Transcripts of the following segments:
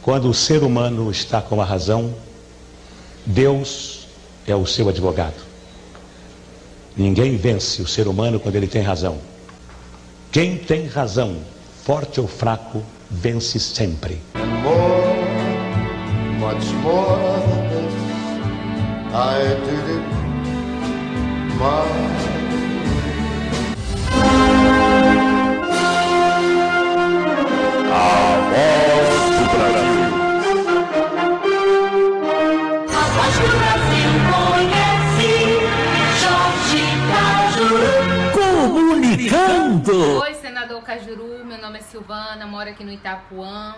Quando o ser humano está com a razão, Deus é o seu advogado. Ninguém vence o ser humano quando ele tem razão. Quem tem razão, forte ou fraco, vence sempre. Much more than this, I did it my Comunicando. Oi, senador Cajuru, meu nome é Silvana, moro aqui no Itapuã.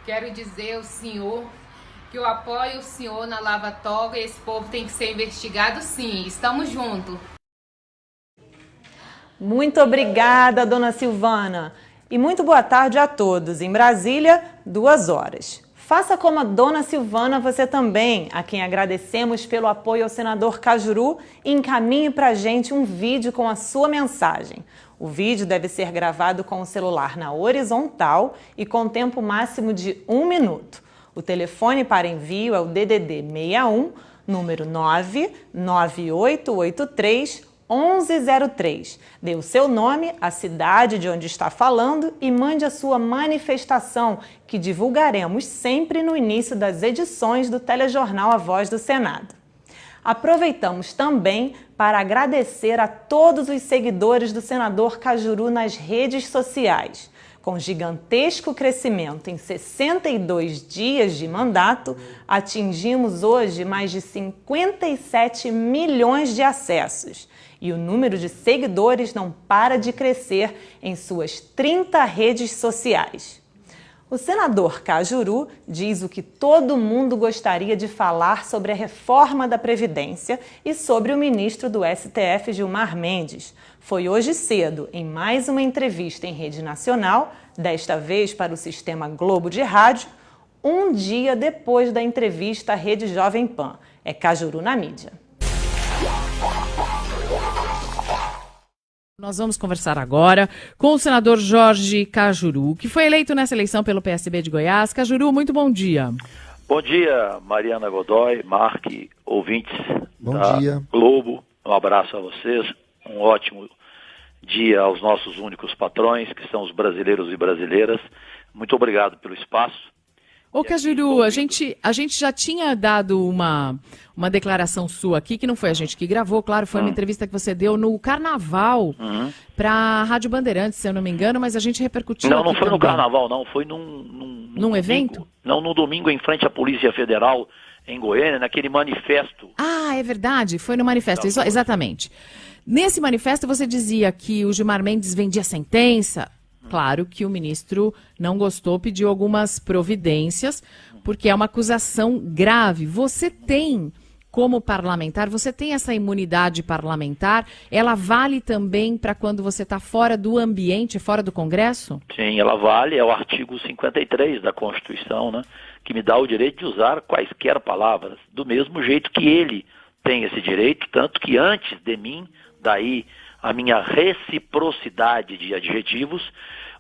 Quero dizer ao senhor que eu apoio o senhor na Lava Toga e esse povo tem que ser investigado sim. Estamos juntos. Muito obrigada, dona Silvana. E muito boa tarde a todos. Em Brasília, 2 horas. Faça como a dona Silvana, você também, a quem agradecemos pelo apoio ao senador Cajuru, e encaminhe para a gente um vídeo com a sua mensagem. O vídeo deve ser gravado com o celular na horizontal e com tempo máximo de 1 minuto. O telefone para envio é o DDD 61, número 99883 1103. Dê o seu nome, a cidade de onde está falando e mande a sua manifestação, que divulgaremos sempre no início das edições do telejornal A Voz do Senado. Aproveitamos também para agradecer a todos os seguidores do senador Cajuru nas redes sociais. Com gigantesco crescimento em 62 dias de mandato, atingimos hoje mais de 57 milhões de acessos. E o número de seguidores não para de crescer em suas 30 redes sociais. O senador Cajuru diz o que todo mundo gostaria de falar sobre a reforma da Previdência e sobre o ministro do STF, Gilmar Mendes. Foi hoje cedo, em mais uma entrevista em rede nacional, desta vez para o Sistema Globo de Rádio, um dia depois da entrevista à Rede Jovem Pan. É Cajuru na mídia. Nós vamos conversar agora com o senador Jorge Cajuru, que foi eleito nessa eleição pelo PSB de Goiás. Cajuru, muito bom dia. Bom dia, Mariana Godoy, Mark, ouvintes Bom dia. Globo. Um abraço a vocês, um ótimo dia aos nossos únicos patrões, que são os brasileiros e brasileiras. Muito obrigado pelo espaço. Ô Cajuru, a gente já tinha dado uma declaração sua aqui, que não foi a gente que gravou, claro, foi uma entrevista que você deu no Carnaval para a Rádio Bandeirantes, se eu não me engano, mas a gente repercutiu Não, aqui não foi também. no Carnaval, não, foi num domingo, evento? Não, no domingo, em frente à Polícia Federal, em Goiânia, naquele manifesto. Ah, é verdade, foi no manifesto, exatamente. Nesse manifesto você dizia que o Gilmar Mendes vendia sentença. Claro que o ministro não gostou, pediu algumas providências, porque é uma acusação grave. Você tem, como parlamentar, você tem essa imunidade parlamentar? Ela vale também para quando você está fora do ambiente, fora do Congresso? Sim, ela vale, é o artigo 53 da Constituição, né, que me dá o direito de usar quaisquer palavras, do mesmo jeito que ele tem esse direito, tanto que antes de mim, daí a minha reciprocidade de adjetivos,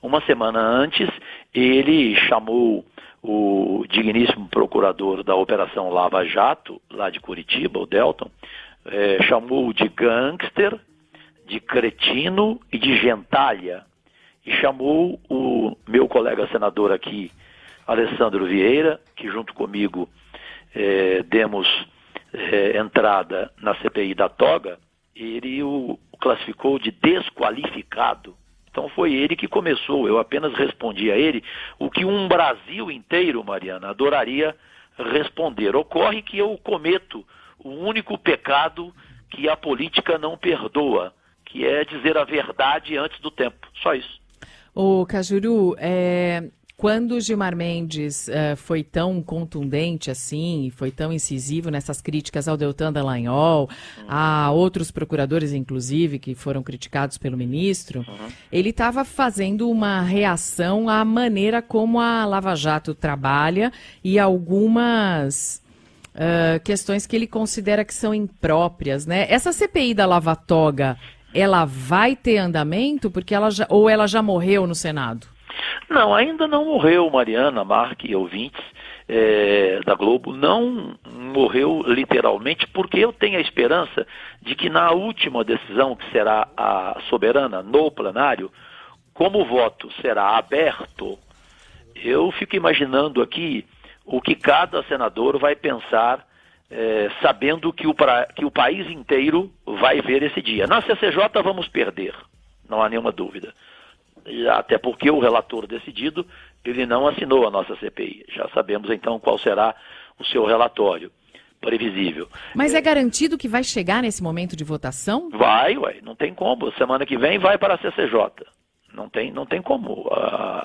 uma semana antes, ele chamou o digníssimo procurador da Operação Lava Jato, lá de Curitiba, o Delton, chamou de gangster, de cretino e de gentalha. E chamou o meu colega senador aqui, Alessandro Vieira, que junto comigo demos entrada na CPI da toga, ele o classificou de desqualificado. Então foi ele que começou, eu apenas respondi a ele o que um Brasil inteiro, Mariana, adoraria responder. Ocorre que eu cometo o único pecado que a política não perdoa, que é dizer a verdade antes do tempo, só isso. Ô Cajuru, quando o Gilmar Mendes foi tão contundente assim, foi tão incisivo nessas críticas ao Deltan Dallagnol, a outros procuradores, inclusive, que foram criticados pelo ministro, ele estava fazendo uma reação à maneira como a Lava Jato trabalha e algumas questões que ele considera que são impróprias, né? Essa CPI da Lava Toga, ela vai ter andamento? Porque ela já morreu no Senado? Não, ainda não morreu, Mariana, Mark e ouvintes. da Globo não morreu literalmente, porque eu tenho a esperança de que na última decisão, que será a soberana no plenário, como o voto será aberto, eu fico imaginando aqui o que cada senador vai pensar, sabendo que o país inteiro vai ver esse dia. Na CCJ vamos perder, não há nenhuma dúvida. Até porque o relator decidido, ele não assinou a nossa CPI. Já sabemos então qual será o seu relatório, previsível. Mas é garantido que vai chegar nesse momento de votação? Vai, não tem como. Semana que vem vai para a CCJ. Não tem como.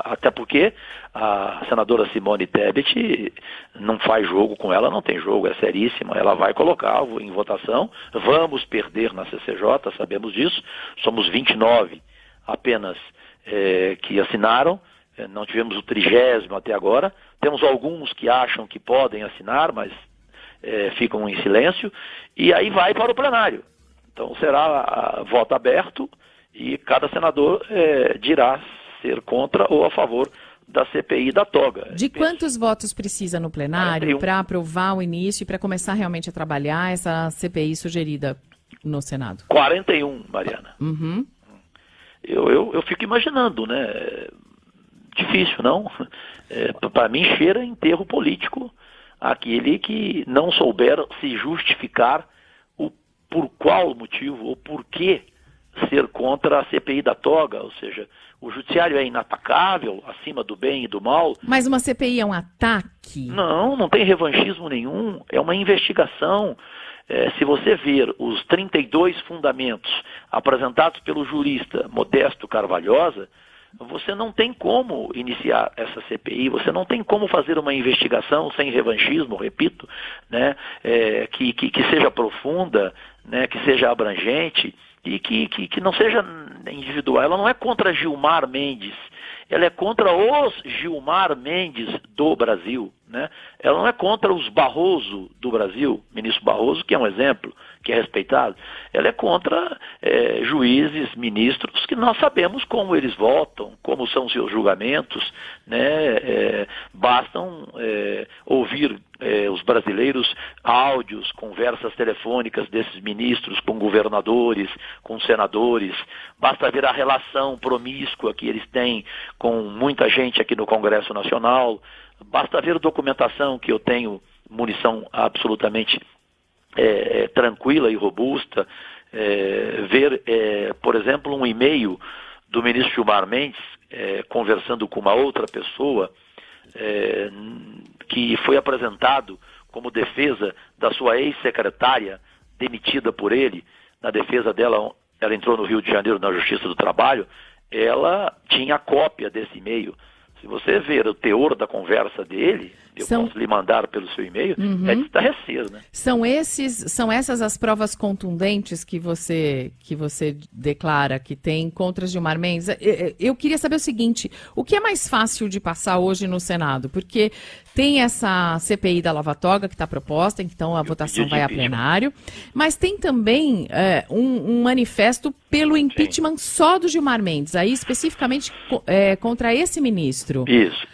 Até porque a senadora Simone Tebet não faz jogo com ela, não tem jogo, é seríssima. Ela vai colocar em votação. Vamos perder na CCJ, sabemos disso. Somos 29 apenas que assinaram. Não tivemos o 30º até agora. Temos alguns que acham que podem assinar, mas ficam em silêncio. E aí vai para o plenário. Então será voto aberto. E cada senador dirá ser contra ou a favor da CPI da toga. De quantos votos precisa no plenário para aprovar o início e para começar realmente a trabalhar essa CPI sugerida no Senado? 41, Mariana. Uhum. Eu fico imaginando, né? Difícil, não? Para mim cheira enterro político aquele que não souber se justificar por qual motivo ou por quê ser contra a CPI da toga, ou seja, o judiciário é inatacável, acima do bem e do mal. Mas uma CPI é um ataque? Não tem revanchismo nenhum, é uma investigação. Se você ver os 32 fundamentos apresentados pelo jurista Modesto Carvalhosa, você não tem como iniciar essa CPI, você não tem como fazer uma investigação sem revanchismo, repito, né, que seja profunda, né, que seja abrangente, e que não seja individual. Ela não é contra Gilmar Mendes, ela é contra os Gilmar Mendes do Brasil, né? Ela não é contra os Barroso do Brasil, ministro Barroso, que é um exemplo, que é respeitado. Ela é contra juízes, ministros, que nós sabemos como eles votam, como são seus julgamentos, né? Bastam ouvir os brasileiros áudios, conversas telefônicas desses ministros com governadores, com senadores. Basta ver a relação promíscua que eles têm com muita gente aqui no Congresso Nacional. Basta ver a documentação que eu tenho, munição absolutamente tranquila e robusta. Ver, por exemplo, um e-mail do ministro Gilmar Mendes conversando com uma outra pessoa que foi apresentado como defesa da sua ex-secretária, demitida por ele. Na defesa dela, ela entrou no Rio de Janeiro na Justiça do Trabalho, ela tinha cópia desse e-mail. Se você ver o teor da conversa dele, eu posso lhe mandar pelo seu e-mail, é de estarrecer, né? São essas as provas contundentes que você declara que tem contra Gilmar Mendes? Eu queria saber o seguinte, o que é mais fácil de passar hoje no Senado? Porque tem essa CPI da Lava Toga que está proposta, então a votação vai a plenário, mas tem também um manifesto pelo impeachment só do Gilmar Mendes, aí especificamente contra esse ministro. Isso.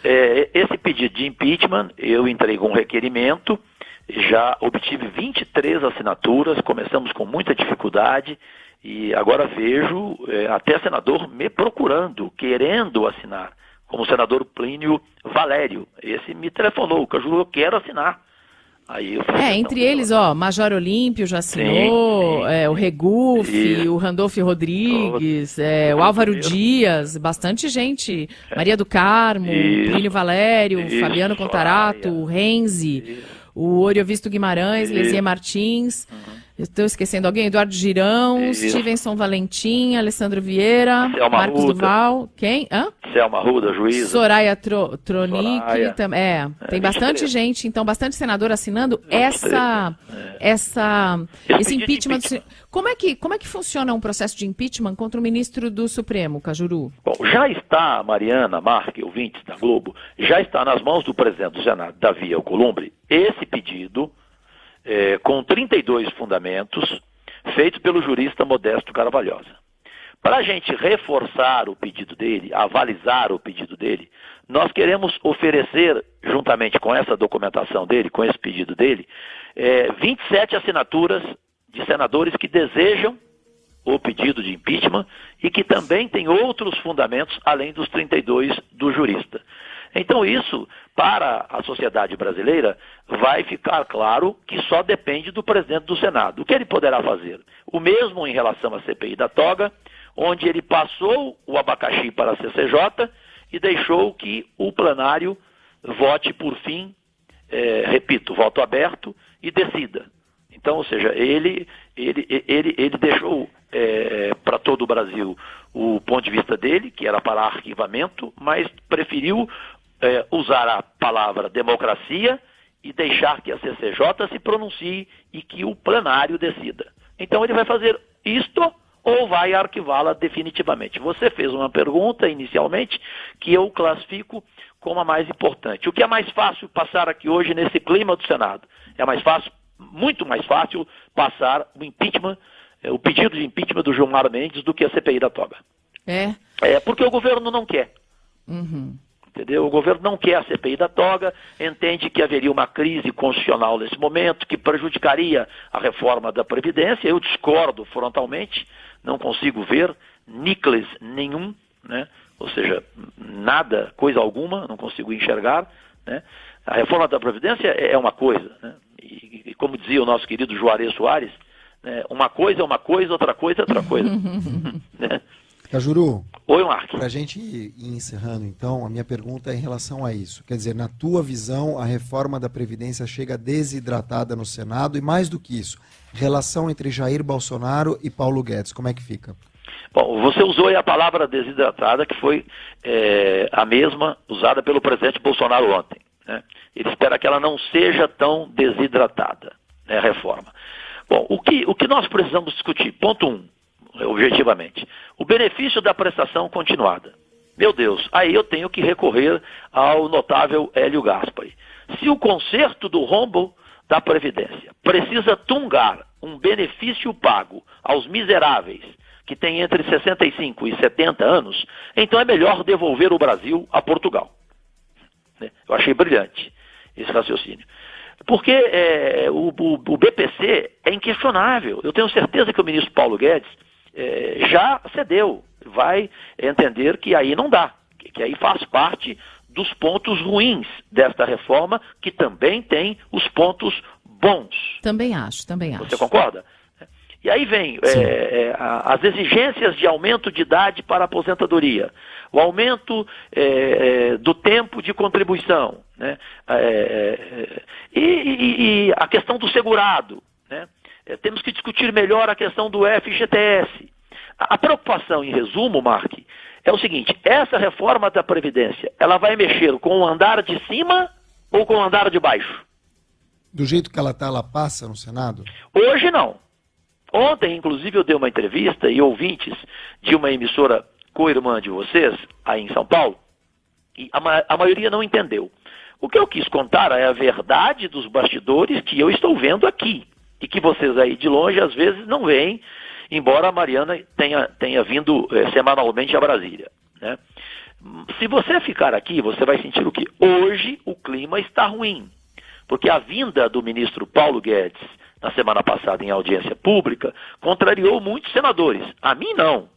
Esse pedido de impeachment, eu entrei com um requerimento, já obtive 23 assinaturas, começamos com muita dificuldade e agora vejo até senador me procurando, querendo assinar, como o senador Plínio Valério. Esse me telefonou, Cajuru, eu quero assinar. Aí eu falei, entre eles, Major Olímpio já assinou, o Regufe, o Randolfo Rodrigues, o Álvaro Dias, bastante gente, Maria do Carmo, Plínio Valério, Fabiano Contarato, o Renzi, o Oriovisto Guimarães, Lesier Martins, estou esquecendo alguém, Eduardo Girão, Stevenson Valentim, Alessandro Vieira, Selma Marcos Ruda. Duval, quem? Selma Ruda, juíza. Soraya Tronic, tem bastante gente, então bastante senador assinando esse impeachment. Como é que funciona um processo de impeachment contra o ministro do Supremo, Cajuru? Bom, já está, Mariana, Marque, ouvintes da Globo, já está nas mãos do presidente do Senado, Davi Alcolumbre, esse pedido com 32 fundamentos, feitos pelo jurista Modesto Carvalhosa. para a gente reforçar o pedido dele, avalizar o pedido dele, nós queremos oferecer, juntamente com essa documentação dele, com esse pedido dele, 27 assinaturas de senadores que desejam o pedido de impeachment e que também tem outros fundamentos, além dos 32 do jurista. Então isso, para a sociedade brasileira, vai ficar claro que só depende do presidente do Senado. O que ele poderá fazer? O mesmo em relação à CPI da toga, onde ele passou o abacaxi para a CCJ e deixou que o plenário vote por fim, repito, voto aberto e decida. Então, ou seja, ele deixou para todo o Brasil o ponto de vista dele, que era para arquivamento, mas preferiu usar a palavra democracia e deixar que a CCJ se pronuncie e que o plenário decida. Então ele vai fazer isto ou vai arquivá-la definitivamente. Você fez uma pergunta inicialmente que eu classifico como a mais importante. O que é mais fácil passar aqui hoje nesse clima do Senado? É mais fácil, muito mais fácil, passar o impeachment, o pedido de impeachment do Gilmar Mendes do que a CPI da toga. Porque o governo não quer. Uhum. Entendeu? O governo não quer a CPI da toga, entende que haveria uma crise constitucional nesse momento, que prejudicaria a reforma da Previdência. Eu discordo frontalmente, não consigo ver nícleos nenhum, né? Ou seja, nada, coisa alguma, não consigo enxergar, né? A reforma da Previdência é uma coisa, né? E como dizia o nosso querido Juarez Soares, né? Uma coisa é uma coisa, outra coisa é outra coisa. Né? Cajuru, oi, Mark. para a gente ir encerrando, então, a minha pergunta é em relação a isso. Quer dizer, na tua visão, a reforma da Previdência chega desidratada no Senado e, mais do que isso, relação entre Jair Bolsonaro e Paulo Guedes, como é que fica? Bom, você usou aí a palavra desidratada, que foi a mesma usada pelo presidente Bolsonaro ontem, né? Ele espera que ela não seja tão desidratada, né, a reforma. Bom, o que nós precisamos discutir? Ponto 1. Objetivamente, o benefício da prestação continuada. Meu Deus, aí eu tenho que recorrer ao notável Hélio Gaspari. Se o conserto do rombo da Previdência precisa tungar um benefício pago aos miseráveis que têm entre 65 e 70 anos, então é melhor devolver o Brasil a Portugal. Eu achei brilhante esse raciocínio. Porque o BPC é inquestionável. Eu tenho certeza que o ministro Paulo Guedes já cedeu, vai entender que aí não dá, que aí faz parte dos pontos ruins desta reforma, que também tem os pontos bons. Também acho. Você concorda? E aí vem as exigências de aumento de idade para a aposentadoria, o aumento do tempo de contribuição, né? E a questão do segurado, né? Temos que discutir melhor a questão do FGTS. A preocupação, em resumo, Mark, é o seguinte: essa reforma da Previdência, ela vai mexer com o andar de cima ou com o andar de baixo? Do jeito que ela está, ela passa no Senado? Hoje não. Ontem, inclusive, eu dei uma entrevista e ouvintes de uma emissora co-irmã de vocês, aí em São Paulo, e a maioria não entendeu. O que eu quis contar é a verdade dos bastidores que eu estou vendo aqui. E que vocês aí de longe às vezes não veem, embora a Mariana tenha vindo semanalmente a Brasília, né? Se você ficar aqui, você vai sentir o quê? Hoje o clima está ruim, porque a vinda do ministro Paulo Guedes na semana passada em audiência pública contrariou muitos senadores. A mim não.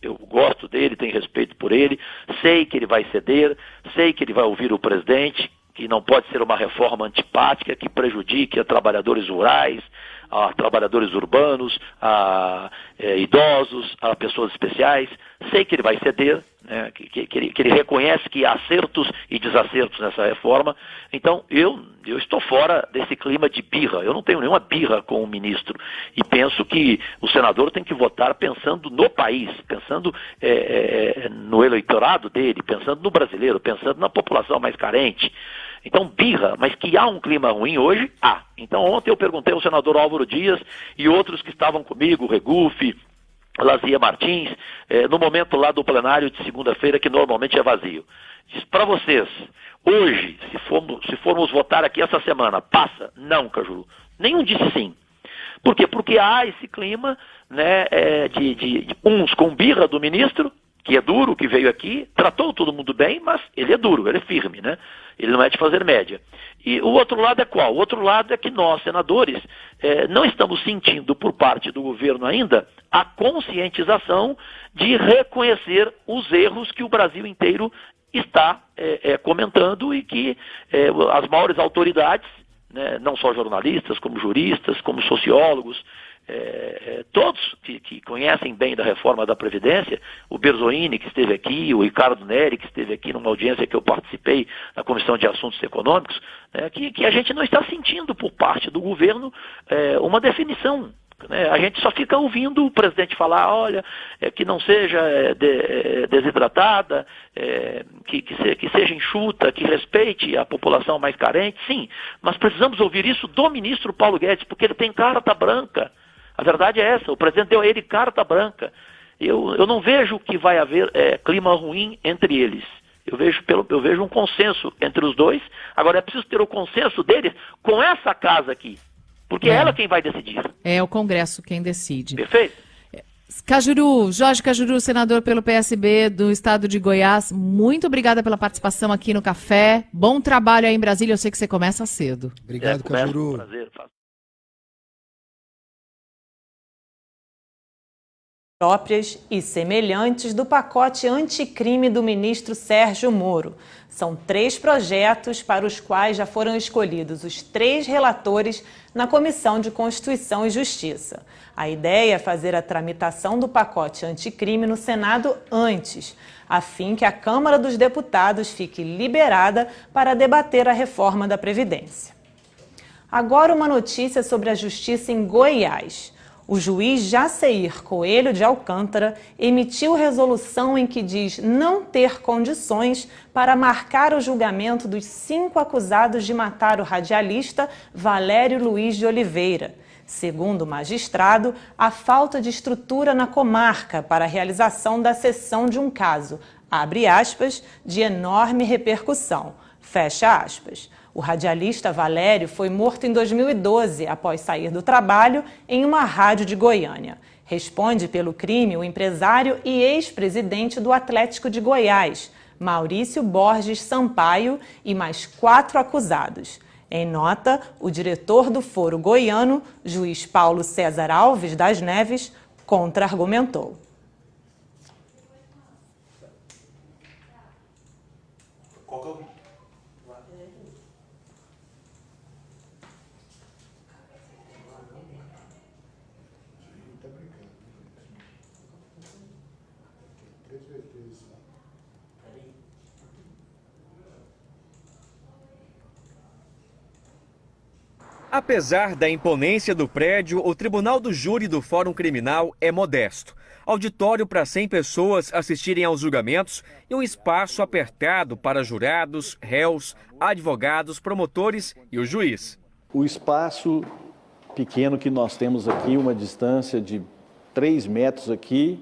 Eu gosto dele, tenho respeito por ele, sei que ele vai ceder, sei que ele vai ouvir o presidente, que não pode ser uma reforma antipática que prejudique a trabalhadores rurais, a trabalhadores urbanos, a idosos, a pessoas especiais. Sei que ele vai ceder, né, que ele reconhece que há acertos e desacertos nessa reforma. Então, eu estou fora desse clima de birra. Eu não tenho nenhuma birra com o ministro. E penso que o senador tem que votar pensando no país, pensando no eleitorado dele, pensando no brasileiro, pensando na população mais carente. Então, birra, mas que há um clima ruim hoje, há. Então, ontem eu perguntei ao senador Álvaro Dias e outros que estavam comigo, Regufe, Lazia Martins, no momento lá do plenário de segunda-feira, que normalmente é vazio. Diz, para vocês, hoje, se formos votar aqui essa semana, passa? Não, Cajuru. Nenhum disse sim. Por quê? Porque há esse clima né, uns com birra do ministro, que é duro, que veio aqui, tratou todo mundo bem, mas ele é duro, ele é firme, né? Ele não é de fazer média. E o outro lado é qual? O outro lado é que nós, senadores, não estamos sentindo por parte do governo ainda a conscientização de reconhecer os erros que o Brasil inteiro está comentando e que as maiores autoridades, né, não só jornalistas, como juristas, como sociólogos, todos que conhecem bem da reforma da Previdência, o Berzoini, que esteve aqui, o Ricardo Neri, que esteve aqui numa audiência que eu participei na Comissão de Assuntos Econômicos, que a gente não está sentindo por parte do governo uma definição. A gente só fica ouvindo o presidente falar, olha, que não seja desidratada, que seja enxuta, que respeite a população mais carente, sim, mas precisamos ouvir isso do ministro Paulo Guedes, porque ele tem carta branca. A verdade é essa, o presidente deu a ele carta branca. Eu não vejo que vai haver clima ruim entre eles. Eu vejo um consenso entre os dois. Agora é preciso ter o consenso deles com essa casa aqui. Porque é ela quem vai decidir. É o Congresso quem decide. Perfeito? Jorge Cajuru, senador pelo PSB do estado de Goiás, muito obrigada pela participação aqui no Café. Bom trabalho aí em Brasília, eu sei que você começa cedo. Obrigado, Cajuru. Prazer. Próprias e semelhantes do pacote anticrime do ministro Sérgio Moro. São 3 projetos para os quais já foram escolhidos os 3 relatores na Comissão de Constituição e Justiça. A ideia é fazer a tramitação do pacote anticrime no Senado antes, a fim que a Câmara dos Deputados fique liberada para debater a reforma da Previdência. Agora uma notícia sobre a Justiça em Goiás. O juiz Jaceir Coelho de Alcântara emitiu resolução em que diz não ter condições para marcar o julgamento dos 5 acusados de matar o radialista Valério Luiz de Oliveira. Segundo o magistrado, a falta de estrutura na comarca para a realização da sessão de um caso, abre aspas, de enorme repercussão, fecha aspas. O radialista Valério foi morto em 2012, após sair do trabalho em uma rádio de Goiânia. Responde pelo crime o empresário e ex-presidente do Atlético de Goiás, Maurício Borges Sampaio, e mais 4 acusados. Em nota, o diretor do foro goiano, juiz Paulo César Alves das Neves, contra-argumentou. Apesar da imponência do prédio, o Tribunal do Júri do Fórum Criminal é modesto. Auditório para 100 pessoas assistirem aos julgamentos e um espaço apertado para jurados, réus, advogados, promotores e o juiz. O espaço pequeno que nós temos aqui, uma distância de 3 metros aqui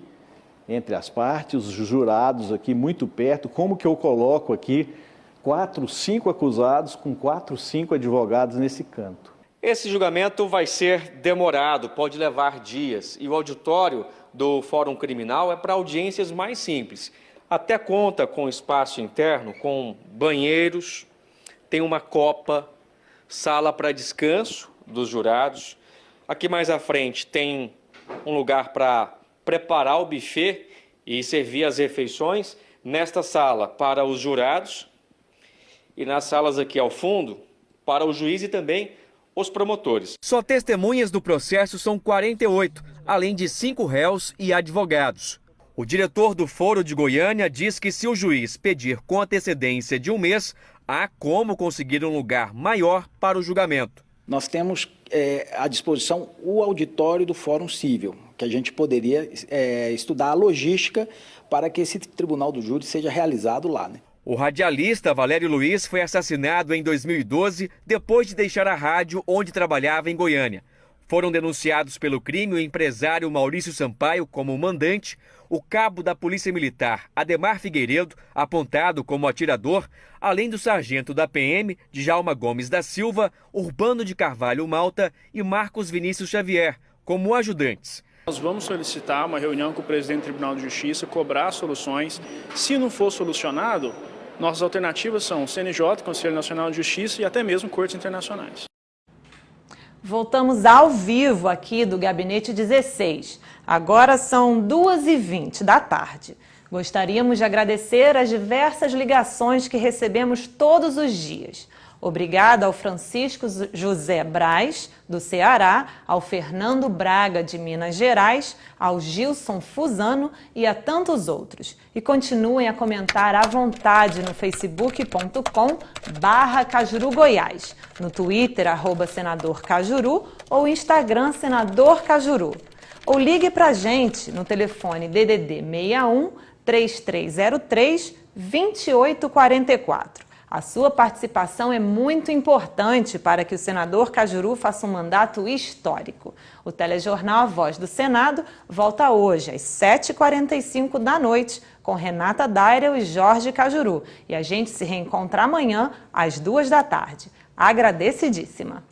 entre as partes, os jurados aqui muito perto. Como que eu coloco aqui 4, 5 acusados com 4, 5 advogados nesse canto? Esse julgamento vai ser demorado, pode levar dias, e o auditório do Fórum Criminal é para audiências mais simples. Até conta com espaço interno, com banheiros, tem uma copa, sala para descanso dos jurados. Aqui mais à frente tem um lugar para preparar o buffet e servir as refeições. Nesta sala para os jurados e nas salas aqui ao fundo para o juiz e também os promotores. Só testemunhas do processo são 48, além de 5 réus e advogados. O diretor do Foro de Goiânia diz que se o juiz pedir com antecedência de 1 mês, há como conseguir um lugar maior para o julgamento. Nós temos à disposição o auditório do Fórum Civil, que a gente poderia estudar a logística para que esse tribunal do júri seja realizado lá, né? O radialista Valério Luiz foi assassinado em 2012, depois de deixar a rádio onde trabalhava em Goiânia. Foram denunciados pelo crime o empresário Maurício Sampaio como mandante, o cabo da Polícia Militar Ademar Figueiredo, apontado como atirador, além do sargento da PM, Djalma Gomes da Silva, Urbano de Carvalho Malta e Marcos Vinícius Xavier, como ajudantes. Nós vamos solicitar uma reunião com o presidente do Tribunal de Justiça, cobrar soluções. Se não for solucionado, nossas alternativas são o CNJ, Conselho Nacional de Justiça e até mesmo cortes internacionais. Voltamos ao vivo aqui do Gabinete 16. Agora são 2h20 da tarde. Gostaríamos de agradecer as diversas ligações que recebemos todos os dias. Obrigada ao Francisco José Braz, do Ceará, ao Fernando Braga, de Minas Gerais, ao Gilson Fusano e a tantos outros. E continuem a comentar à vontade no facebook.com/Cajuru Goiás, no Twitter, @Senador Cajuru ou Instagram Senador Cajuru. Ou ligue para a gente no telefone DDD 61 3303 2844. A sua participação é muito importante para que o senador Cajuru faça um mandato histórico. O telejornal A Voz do Senado volta hoje às 7h45 da noite com Renata Dairel e Jorge Cajuru. E a gente se reencontra amanhã às 2 da tarde. Agradecidíssima!